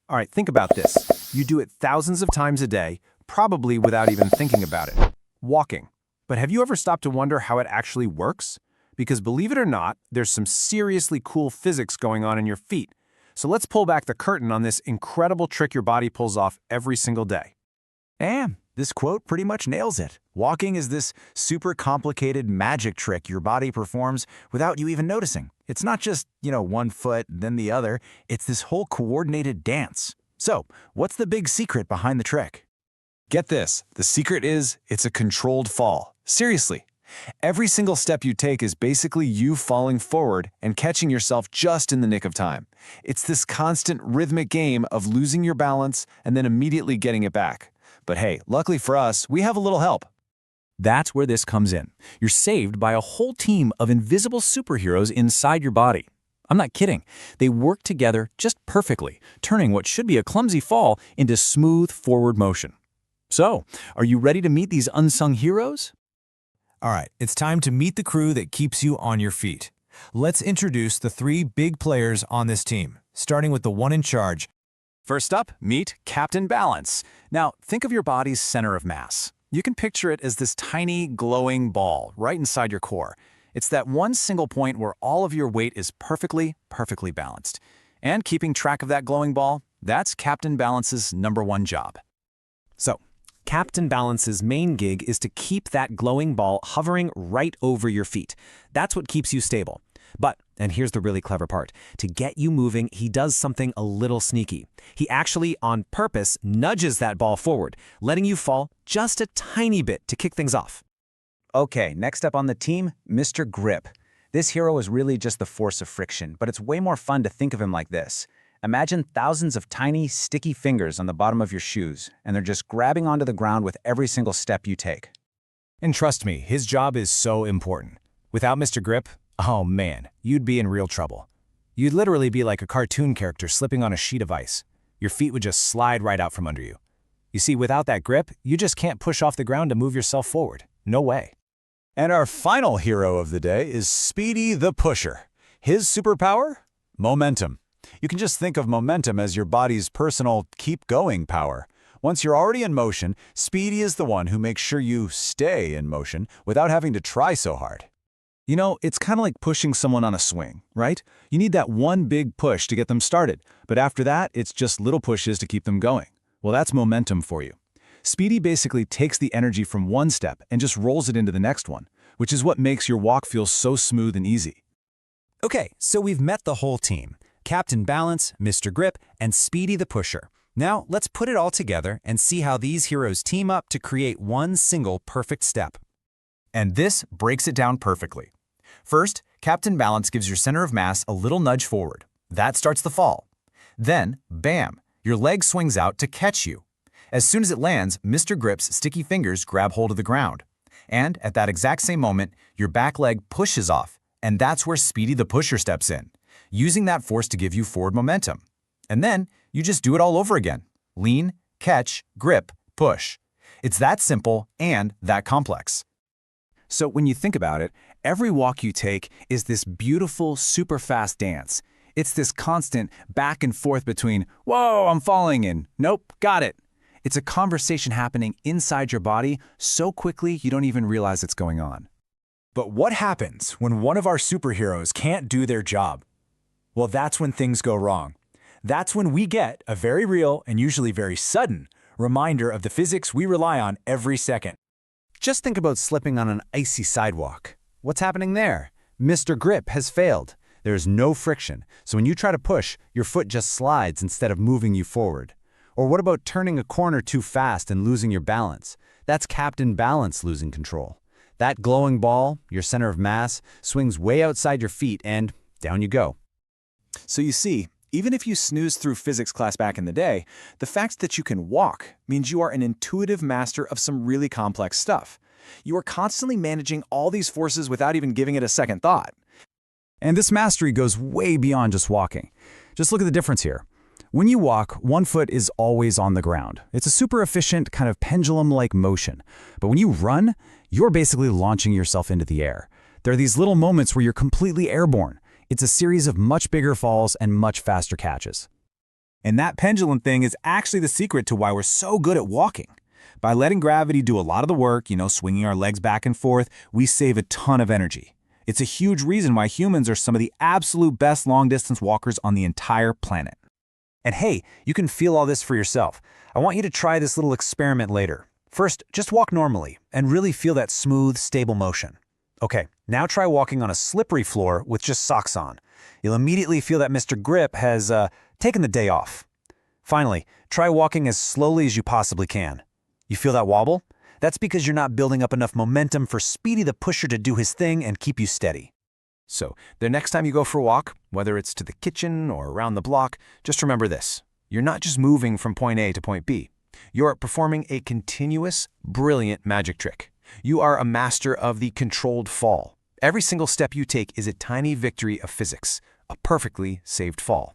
All right, think about this. You do it thousands of times a day, probably without even thinking about it. Walking. But have you ever stopped to wonder how it actually works? Because believe it or not, there's some seriously cool physics going on in your feet. So let's pull back the curtain on this incredible trick your body pulls off every single day. And this quote pretty much nails it. Walking is this super complicated magic trick your body performs without you even noticing. It's not just, one foot, then the other. It's this whole coordinated dance. So, what's the big secret behind the trick? Get this, the secret is it's a controlled fall. Seriously. Every single step you take is basically you falling forward and catching yourself just in the nick of time. It's this constant rhythmic game of losing your balance and then immediately getting it back. But hey, luckily for us, we have a little help. That's where this comes in. You're saved by a whole team of invisible superheroes inside your body. I'm not kidding. They work together just perfectly, turning what should be a clumsy fall into smooth forward motion. So, are you ready to meet these unsung heroes? All right, it's time to meet the crew that keeps you on your feet. Let's introduce the three big players on this team, starting with the one in charge. First up, meet Captain Balance. Now, think of your body's center of mass. You can picture it as this tiny, glowing ball right inside your core. It's that one single point where all of your weight is perfectly balanced. And keeping track of that glowing ball, that's Captain Balance's #1 job. So, Captain Balance's main gig is to keep that glowing ball hovering right over your feet. That's what keeps you stable. But, and here's the really clever part, to get you moving, he does something a little sneaky. He actually, on purpose, nudges that ball forward, letting you fall just a tiny bit to kick things off. Okay, next up on the team, Mr. Grip. This hero is really just the force of friction, but it's way more fun to think of him like this. Imagine thousands of tiny, sticky fingers on the bottom of your shoes, and they're just grabbing onto the ground with every single step you take. And trust me, his job is so important. Without Mr. Grip, oh man, you'd be in real trouble. You'd literally be like a cartoon character slipping on a sheet of ice. Your feet would just slide right out from under you. You see, without that grip, you just can't push off the ground to move yourself forward. No way. And our final hero of the day is Speedy the Pusher. His superpower? Momentum. You can just think of momentum as your body's personal keep-going power. Once you're already in motion, Speedy is the one who makes sure you stay in motion without having to try so hard. It's kind of like pushing someone on a swing, right? You need that one big push to get them started, but after that, it's just little pushes to keep them going. Well, that's momentum for you. Speedy basically takes the energy from one step and just rolls it into the next one, which is what makes your walk feel so smooth and easy. Okay, so we've met the whole team. Captain Balance, Mr. Grip, and Speedy the Pusher. Now, let's put it all together and see how these heroes team up to create one single perfect step. And this breaks it down perfectly. First, Captain Balance gives your center of mass a little nudge forward. That starts the fall. Then, bam, your leg swings out to catch you. As soon as it lands, Mr. Grip's sticky fingers grab hold of the ground. And at that exact same moment, your back leg pushes off, and that's where Speedy the Pusher steps in, using that force to give you forward momentum. And then, you just do it all over again. Lean, catch, grip, push. It's that simple and that complex. So when you think about it, every walk you take is this beautiful, super fast dance. It's this constant back and forth between, whoa, I'm falling, and nope, got it. It's a conversation happening inside your body so quickly you don't even realize it's going on. But what happens when one of our superheroes can't do their job? Well, that's when things go wrong. That's when we get a very real and usually very sudden reminder of the physics we rely on every second. Just think about slipping on an icy sidewalk. What's happening there? Mr. Grip has failed. There's no friction, so when you try to push, your foot just slides instead of moving you forward. Or what about turning a corner too fast and losing your balance? That's Captain Balance losing control. That glowing ball, your center of mass, swings way outside your feet and down you go. So you see, even if you snooze through physics class back in the day, the fact that you can walk means you are an intuitive master of some really complex stuff. You are constantly managing all these forces without even giving it a second thought. And this mastery goes way beyond just walking. Just look at the difference here. When you walk, one foot is always on the ground. It's a super efficient kind of pendulum-like motion. But when you run, you're basically launching yourself into the air. There are these little moments where you're completely airborne. It's a series of much bigger falls and much faster catches. And that pendulum thing is actually the secret to why we're so good at walking. By letting gravity do a lot of the work, swinging our legs back and forth, we save a ton of energy. It's a huge reason why humans are some of the absolute best long-distance walkers on the entire planet. And hey, you can feel all this for yourself. I want you to try this little experiment later. First, just walk normally and really feel that smooth, stable motion. Okay, now try walking on a slippery floor with just socks on. You'll immediately feel that Mr. Grip has taken the day off. Finally, try walking as slowly as you possibly can. You feel that wobble? That's because you're not building up enough momentum for Speedy the Pusher to do his thing and keep you steady. So, the next time you go for a walk, whether it's to the kitchen or around the block, just remember this. You're not just moving from point A to point B. You're performing a continuous, brilliant magic trick. You are a master of the controlled fall. Every single step you take is a tiny victory of physics, a perfectly saved fall.